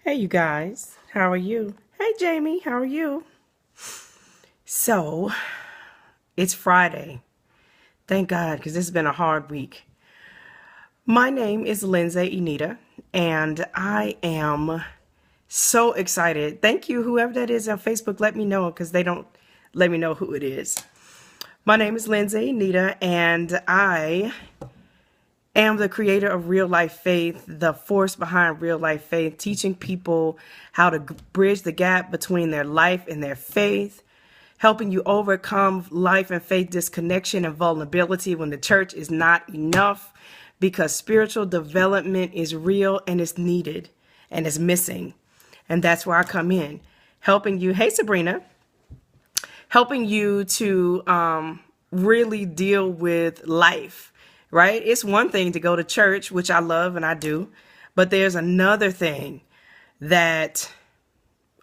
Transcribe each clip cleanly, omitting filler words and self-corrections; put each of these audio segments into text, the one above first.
Hey, you guys, how are you? Hey, Jamie, how are you? So, it's Friday. Thank God, because this has been a hard week. My name is Lindsay Enita, and I am so excited. Thank you, whoever that is on Facebook. Let me know, because they don't let me know who it is. My name is Lindsay Enita, and I am the creator of Real.Life.Faith, the force behind Real.Life.Faith, teaching people how to bridge the gap between their life and their faith, helping you overcome life and faith disconnection and vulnerability when the church is not enough, because spiritual development is real and is needed and is missing. And that's where I come in, helping you. Hey, Sabrina. Helping you to really deal with life. Right? It's one thing to go to church, which I love and I do, but there's another thing that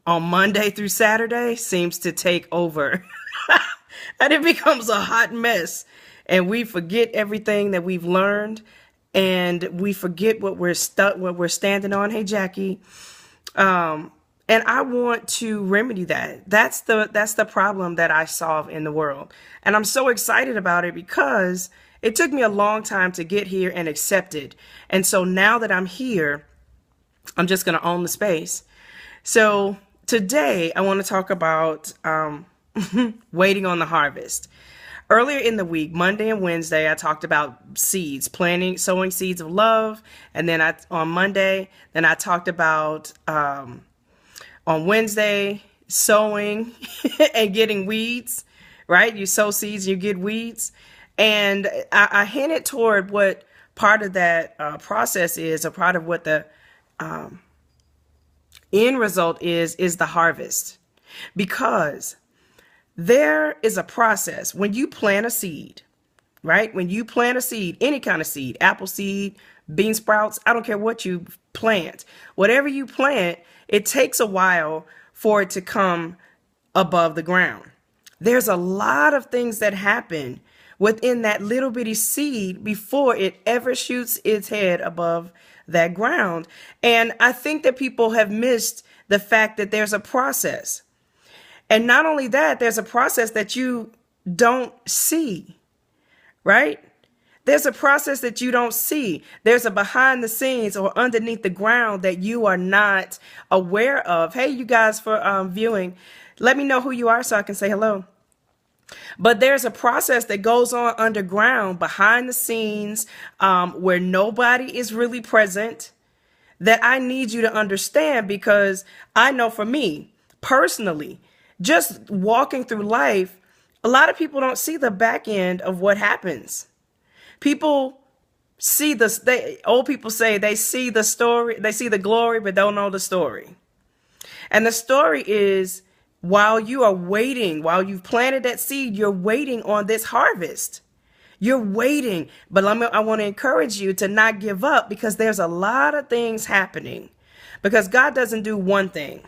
on Monday through Saturday seems to take over and it becomes a hot mess, and we forget everything that we've learned, and we forget what we're standing on. Hey, Jackie. And I want to remedy that. That's the problem that I solve in the world. And I'm so excited about it because it took me a long time to get here and accept it. And so now that I'm here, I'm just going to own the space. So today I want to talk about waiting on the harvest. Earlier in the week, Monday and Wednesday, I talked about seeds, planting, sowing seeds of love. And then on Monday, then I talked about on Wednesday, sowing and getting weeds, right? You sow seeds, you get weeds. And I hinted toward what part of that process is, or part of what the end result is the harvest. Because there is a process when you plant a seed, right? When you plant a seed, any kind of seed, apple seed, bean sprouts, I don't care what you plant. Whatever you plant, it takes a while for it to come above the ground. There's a lot of things that happen within that little bitty seed before it ever shoots its head above that ground. And I think that people have missed the fact that there's a process. And not only that, there's a process that you don't see, right? There's a process that you don't see. There's a behind the scenes or underneath the ground that you are not aware of. Hey, you guys for viewing, let me know who you are so I can say hello. But there's a process that goes on underground, behind the scenes, where nobody is really present, that I need you to understand, because I know for me personally, just walking through life, a lot of people don't see the back end of what happens. People see old people say they see the story, they see the glory, but don't know the story. And the story is, while you are waiting, while you've planted that seed, you're waiting on this harvest. You're waiting. But I want to encourage you to not give up, because there's a lot of things happening. Because God doesn't do one thing.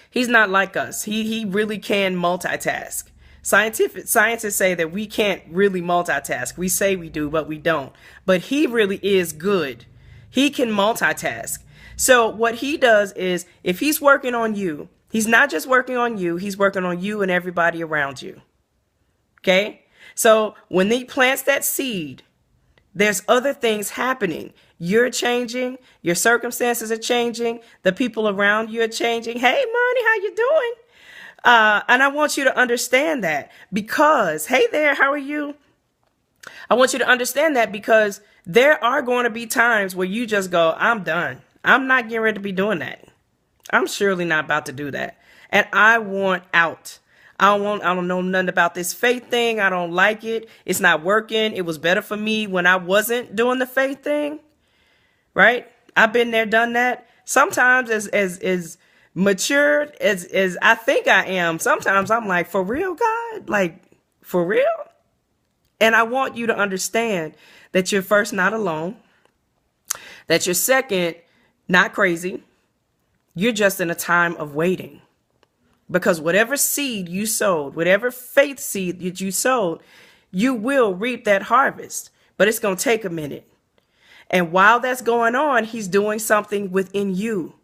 He's not like us. He really can multitask. Scientists say that we can't really multitask. We say we do, but we don't. But he really is good. He can multitask. So what he does is, if he's working on you, he's not just working on you, he's working on you and everybody around you. Okay? So when he plants that seed, there's other things happening. You're changing. Your circumstances are changing. The people around you are changing. Hey, Money, how you doing? And I want you to understand that, because, hey there, how are you? I want you to understand that, because there are going to be times where you just go, I'm done. I'm not getting ready to be doing that. I'm surely not about to do that. And I want out. I don't know nothing about this faith thing. I don't like it. It's not working. It was better for me when I wasn't doing the faith thing. Right? I've been there, done that. Sometimes as matured as I think I am, sometimes I'm like, for real, God? Like, for real? And I want you to understand that you're first, not alone. That you're second, not crazy. You're just in a time of waiting. Because whatever seed you sowed, whatever faith seed that you sowed, you will reap that harvest. But it's going to take a minute. And while that's going on, he's doing something within you.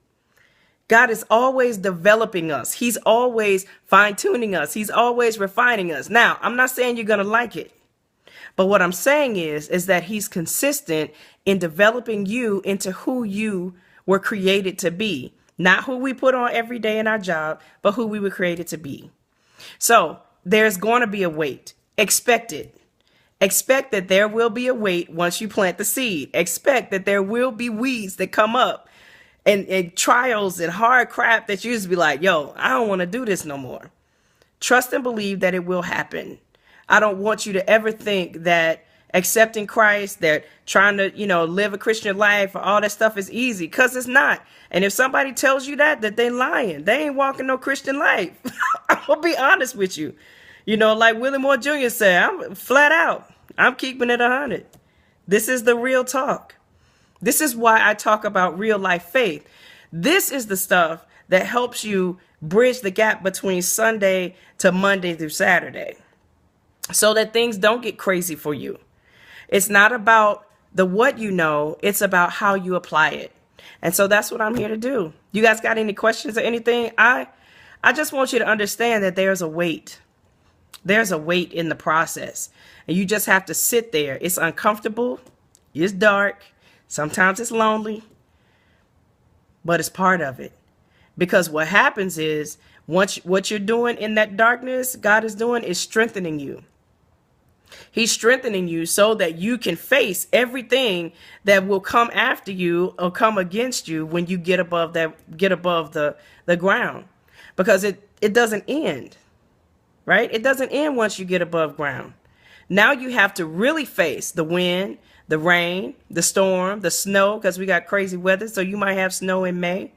God is always developing us. He's always fine-tuning us. He's always refining us. Now, I'm not saying you're going to like it, but what I'm saying is that he's consistent in developing you into who you were created to be. Not who we put on every day in our job, but who we were created to be. So there's going to be a wait. Expect it. Expect that there will be a wait once you plant the seed. Expect that there will be weeds that come up and trials and hard crap that you just be like, yo, I don't want to do this no more. Trust and believe that it will happen. I don't want you to ever think that accepting Christ, that trying to, live a Christian life or all that stuff is easy, because it's not. And if somebody tells you that they lying. They ain't walking no Christian life. I'm going to be honest with you. Like Willie Moore Jr. said, I'm flat out. I'm keeping it 100. This is the real talk. This is why I talk about real life faith. This is the stuff that helps you bridge the gap between Sunday to Monday through Saturday, so that things don't get crazy for you. It's not about the what you know, it's about how you apply it. And so that's what I'm here to do. You guys got any questions or anything? I just want you to understand that there's a wait. There's a wait in the process. And you just have to sit there. It's uncomfortable. It's dark. Sometimes it's lonely. But it's part of it. Because what happens is, once what you're doing in that darkness, God is doing is strengthening you. He's strengthening you so that you can face everything that will come after you or come against you when you get above the ground. Because it doesn't end, right? It doesn't end once you get above ground. Now you have to really face the wind, the rain, the storm, the snow, because we got crazy weather. So you might have snow in May.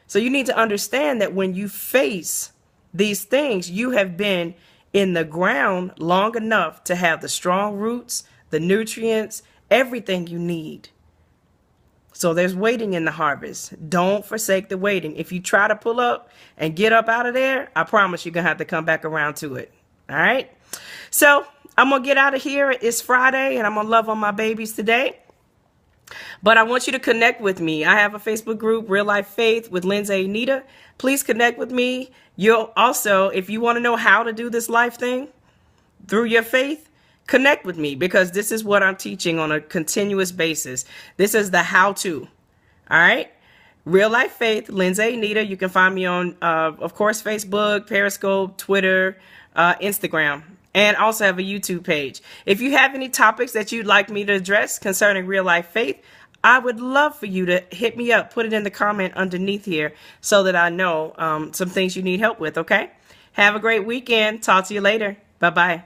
So you need to understand that when you face these things, you have been in the ground long enough to have the strong roots, the nutrients, everything you need. So there's waiting in the harvest. Don't forsake the waiting. If you try to pull up and get up out of there, I promise you're going to have to come back around to it. All right. So I'm going to get out of here. It's Friday and I'm going to love on my babies today. But I want you to connect with me. I have a Facebook group, Real.Life.Faith with Lindsay Anita. Please connect with me. You'll also, if you want to know how to do this life thing through your faith, connect with me, because this is what I'm teaching on a continuous basis. This is the how-to. All right. Real.Life.Faith, Lindsay Anita. You can find me on, of course, Facebook, Periscope, Twitter, Instagram. And also have a YouTube page. If you have any topics that you'd like me to address concerning real life faith, I would love for you to hit me up. Put it in the comment underneath here so that I know some things you need help with, okay? Have a great weekend. Talk to you later. Bye-bye.